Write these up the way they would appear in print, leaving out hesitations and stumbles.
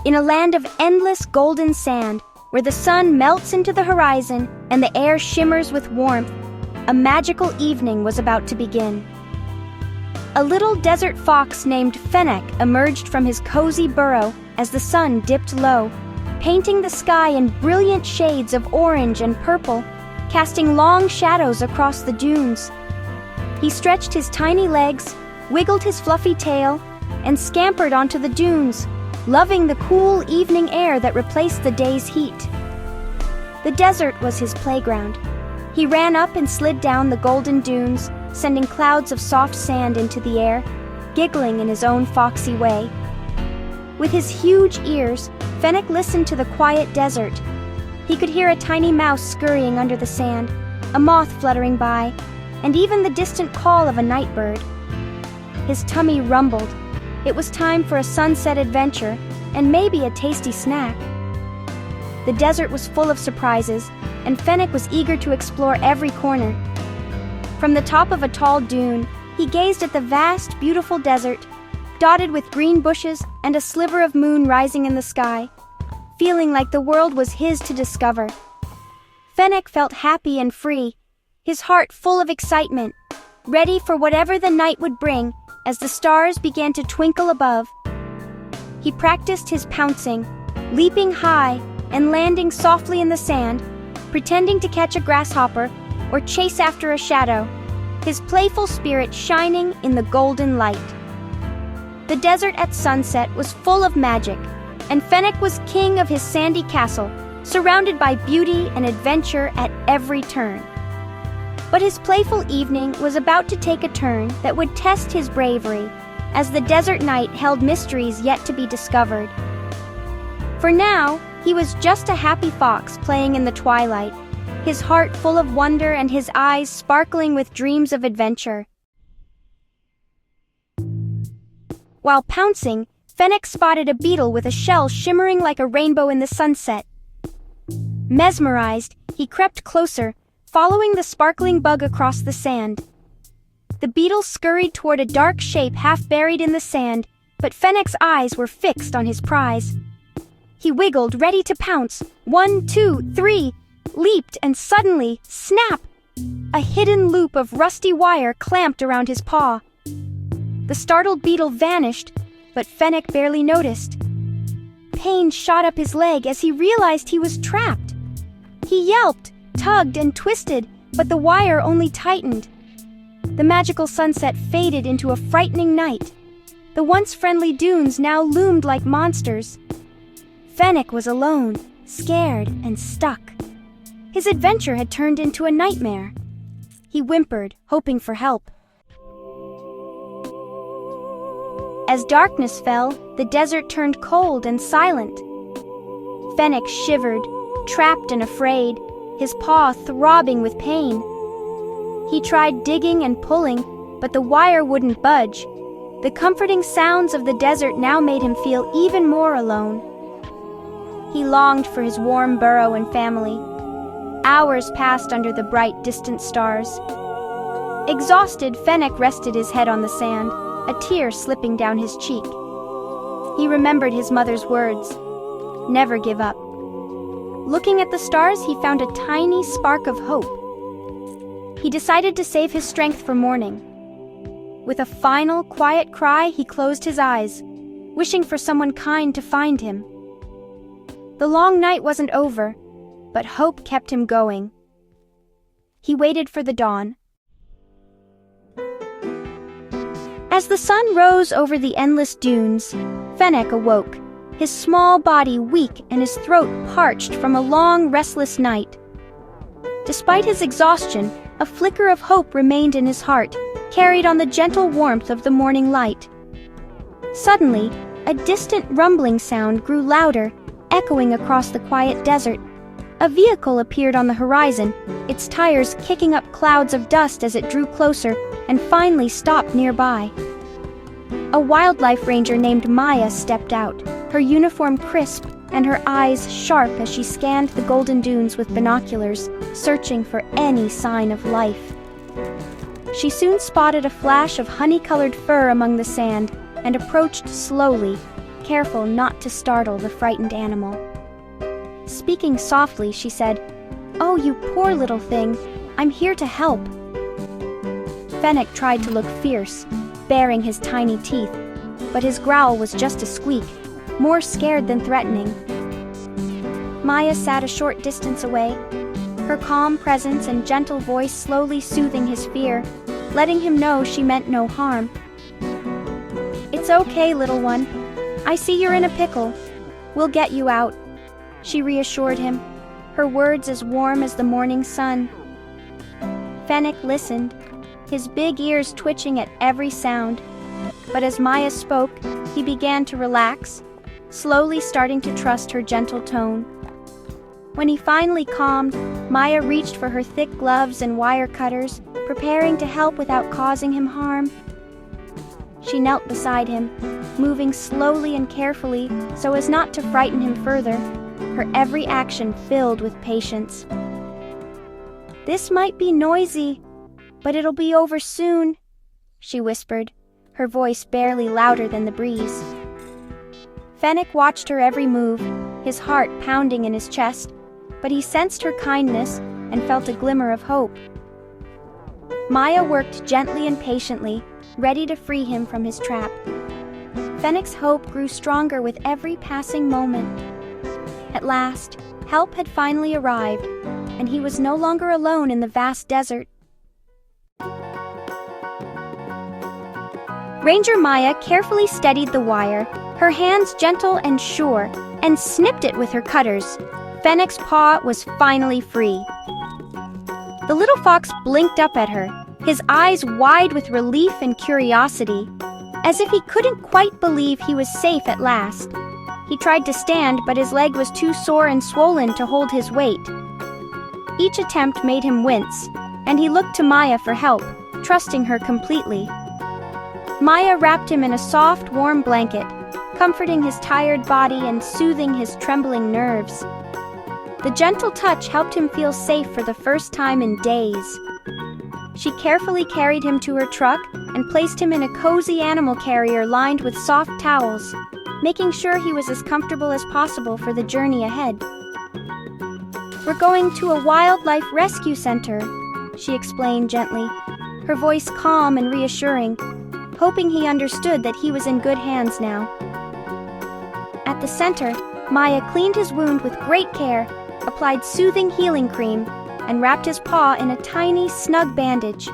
In a land of endless golden sand, where the sun melts into the horizon and the air shimmers with warmth, a magical evening was about to begin. A little desert fox named Fennec emerged from his cozy burrow as the sun dipped low, painting the sky in brilliant shades of orange and purple, casting long shadows across the dunes. He stretched his tiny legs, wiggled his fluffy tail, and scampered onto the dunes, loving the cool evening air that replaced the day's heat. The desert was his playground. He ran up and slid down the golden dunes, sending clouds of soft sand into the air, giggling in his own foxy way. With his huge ears, Fennec listened to the quiet desert. He could hear a tiny mouse scurrying under the sand, a moth fluttering by, and even the distant call of a night bird. His tummy rumbled. It was time for a sunset adventure, and maybe a tasty snack. The desert was full of surprises, and Fennec was eager to explore every corner. From the top of a tall dune, he gazed at the vast, beautiful desert, dotted with green bushes and a sliver of moon rising in the sky, feeling like the world was his to discover. Fennec felt happy and free, his heart full of excitement, ready for whatever the night would bring as the stars began to twinkle above. He practiced his pouncing, leaping high and landing softly in the sand, pretending to catch a grasshopper or chase after a shadow, his playful spirit shining in the golden light. The desert at sunset was full of magic, and Fennec was king of his sandy castle, surrounded by beauty and adventure at every turn. But his playful evening was about to take a turn that would test his bravery, as the desert night held mysteries yet to be discovered. For now, he was just a happy fox playing in the twilight, his heart full of wonder and his eyes sparkling with dreams of adventure. While pouncing, Fennec spotted a beetle with a shell shimmering like a rainbow in the sunset. Mesmerized, he crept closer, following the sparkling bug across the sand. The beetle scurried toward a dark shape half buried in the sand, but Fennec's eyes were fixed on his prize. He wiggled, ready to pounce. 1, 2, 3, leaped, and suddenly, snap! A hidden loop of rusty wire clamped around his paw. The startled beetle vanished, but Fennec barely noticed. Pain shot up his leg as he realized he was trapped. He yelped, tugged, and twisted, but the wire only tightened. The magical sunset faded into a frightening night. The once friendly dunes now loomed like monsters. Fennec was alone, scared, and stuck. His adventure had turned into a nightmare. He whimpered, hoping for help. As darkness fell, the desert turned cold and silent. Fennec shivered, trapped and afraid, his paw throbbing with pain. He tried digging and pulling, but the wire wouldn't budge. The comforting sounds of the desert now made him feel even more alone. He longed for his warm burrow and family. Hours passed under the bright, distant stars. Exhausted, Fennec rested his head on the sand, a tear slipping down his cheek. He remembered his mother's words, "Never give up." Looking at the stars, he found a tiny spark of hope. He decided to save his strength for morning. With a final, quiet cry, he closed his eyes, wishing for someone kind to find him. The long night wasn't over, but hope kept him going. He waited for the dawn. As the sun rose over the endless dunes, Fennec awoke, his small body weak and his throat parched from a long, restless night. Despite his exhaustion, a flicker of hope remained in his heart, carried on the gentle warmth of the morning light. Suddenly, a distant rumbling sound grew louder, echoing across the quiet desert. A vehicle appeared on the horizon, its tires kicking up clouds of dust as it drew closer and finally stopped nearby. A wildlife ranger named Maya stepped out, her uniform crisp and her eyes sharp as she scanned the golden dunes with binoculars, searching for any sign of life. She soon spotted a flash of honey-colored fur among the sand and approached slowly, careful not to startle the frightened animal. Speaking softly, she said, "Oh, you poor little thing, I'm here to help." Fennec tried to look fierce, baring his tiny teeth, but his growl was just a squeak, more scared than threatening. Maya sat a short distance away, her calm presence and gentle voice slowly soothing his fear, letting him know she meant no harm. "It's okay, little one. I see you're in a pickle. We'll get you out," she reassured him, her words as warm as the morning sun. Fennec listened, his big ears twitching at every sound. But as Maya spoke, he began to relax, slowly starting to trust her gentle tone. When he finally calmed, Maya reached for her thick gloves and wire cutters, preparing to help without causing him harm. She knelt beside him, moving slowly and carefully so as not to frighten him further, her every action filled with patience. "This might be noisy, but it'll be over soon," she whispered, her voice barely louder than the breeze. Fennec watched her every move, his heart pounding in his chest, but he sensed her kindness and felt a glimmer of hope. Maya worked gently and patiently, ready to free him from his trap. Fennec's hope grew stronger with every passing moment. At last, help had finally arrived, and he was no longer alone in the vast desert. Ranger Maya carefully steadied the wire, her hands gentle and sure, and snipped it with her cutters. Fennec's paw was finally free. The little fox blinked up at her, his eyes wide with relief and curiosity, as if he couldn't quite believe he was safe at last. He tried to stand, but his leg was too sore and swollen to hold his weight. Each attempt made him wince, and he looked to Maya for help, trusting her completely. Maya wrapped him in a soft, warm blanket, comforting his tired body and soothing his trembling nerves. The gentle touch helped him feel safe for the first time in days. She carefully carried him to her truck and placed him in a cozy animal carrier lined with soft towels, making sure he was as comfortable as possible for the journey ahead. "We're going to a wildlife rescue center," she explained gently, her voice calm and reassuring, hoping he understood that he was in good hands now. At the center, Maya cleaned his wound with great care, applied soothing healing cream, and wrapped his paw in a tiny, snug bandage.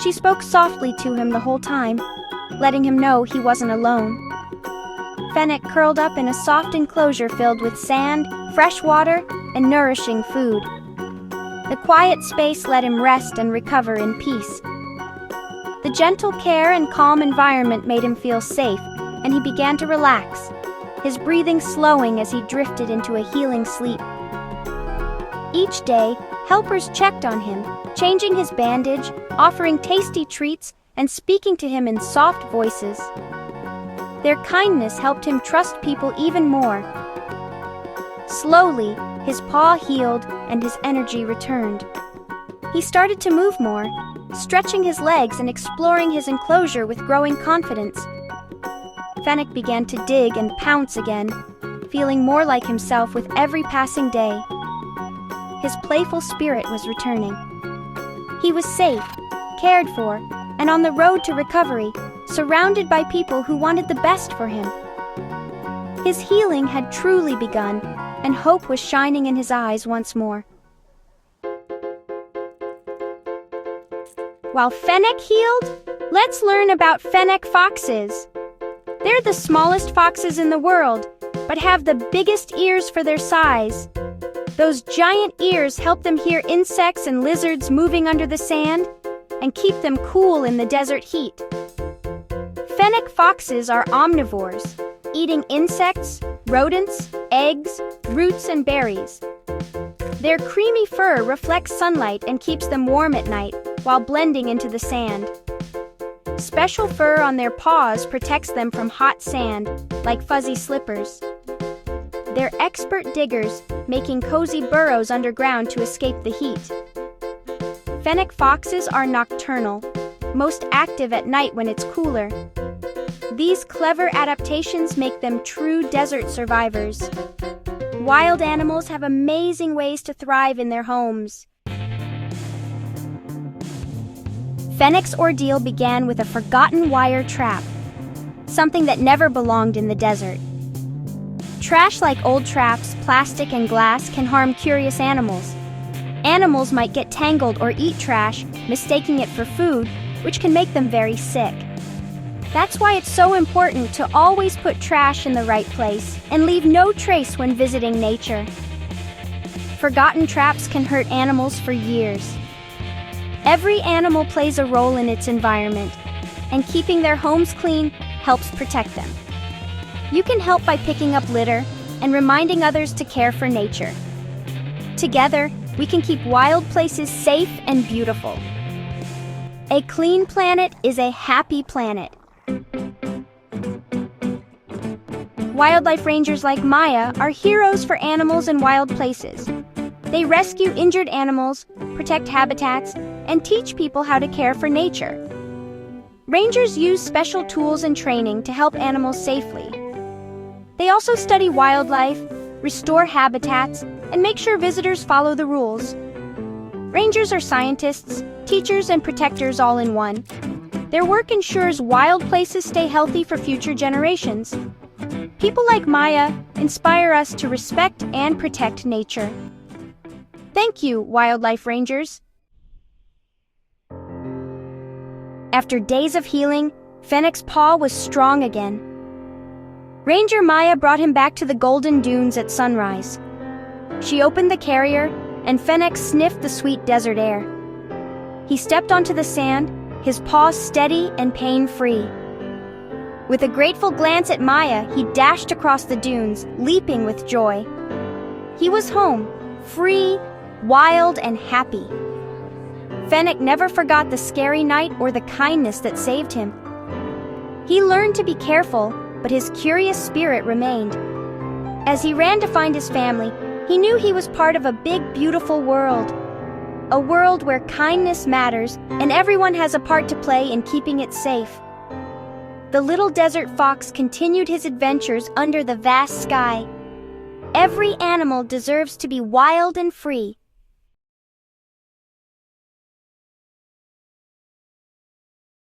She spoke softly to him the whole time, letting him know he wasn't alone. Fennec curled up in a soft enclosure filled with sand, fresh water, and nourishing food. The quiet space let him rest and recover in peace. The gentle care and calm environment made him feel safe, and he began to relax, his breathing slowing as he drifted into a healing sleep. Each day, helpers checked on him, changing his bandage, offering tasty treats, and speaking to him in soft voices. Their kindness helped him trust people even more. Slowly, his paw healed and his energy returned. He started to move more, stretching his legs and exploring his enclosure with growing confidence. Fennec began to dig and pounce again, feeling more like himself with every passing day. His playful spirit was returning. He was safe, cared for, and on the road to recovery, surrounded by people who wanted the best for him. His healing had truly begun, and hope was shining in his eyes once more. While Fennec healed, let's learn about Fennec foxes. They're the smallest foxes in the world, but have the biggest ears for their size. Those giant ears help them hear insects and lizards moving under the sand and keep them cool in the desert heat. Fennec foxes are omnivores, eating insects, rodents, eggs, roots, and berries. Their creamy fur reflects sunlight and keeps them warm at night while blending into the sand. Special fur on their paws protects them from hot sand, like fuzzy slippers. They're expert diggers, making cozy burrows underground to escape the heat. Fennec foxes are nocturnal, most active at night when it's cooler. These clever adaptations make them true desert survivors. Wild animals have amazing ways to thrive in their homes. Fennec's ordeal began with a forgotten wire trap, something that never belonged in the desert. Trash like old traps, plastic, and glass can harm curious animals. Animals might get tangled or eat trash, mistaking it for food, which can make them very sick. That's why it's so important to always put trash in the right place and leave no trace when visiting nature. Forgotten traps can hurt animals for years. Every animal plays a role in its environment, and keeping their homes clean helps protect them. You can help by picking up litter and reminding others to care for nature. Together, we can keep wild places safe and beautiful. A clean planet is a happy planet. Wildlife rangers like Maya are heroes for animals in wild places. They rescue injured animals, protect habitats, and teach people how to care for nature. Rangers use special tools and training to help animals safely. They also study wildlife, restore habitats, and make sure visitors follow the rules. Rangers are scientists, teachers, and protectors all in one. Their work ensures wild places stay healthy for future generations. People like Maya inspire us to respect and protect nature. Thank you, wildlife rangers. After days of healing, Fennec's paw was strong again. Ranger Maya brought him back to the Golden Dunes at sunrise. She opened the carrier, and Fennec sniffed the sweet desert air. He stepped onto the sand, his paws steady and pain-free. With a grateful glance at Maya, he dashed across the dunes, leaping with joy. He was home, free, wild, and happy. Fennec never forgot the scary night or the kindness that saved him. He learned to be careful, but his curious spirit remained. As he ran to find his family, he knew he was part of a big, beautiful world. A world where kindness matters and everyone has a part to play in keeping it safe. The little desert fox continued his adventures under the vast sky. Every animal deserves to be wild and free,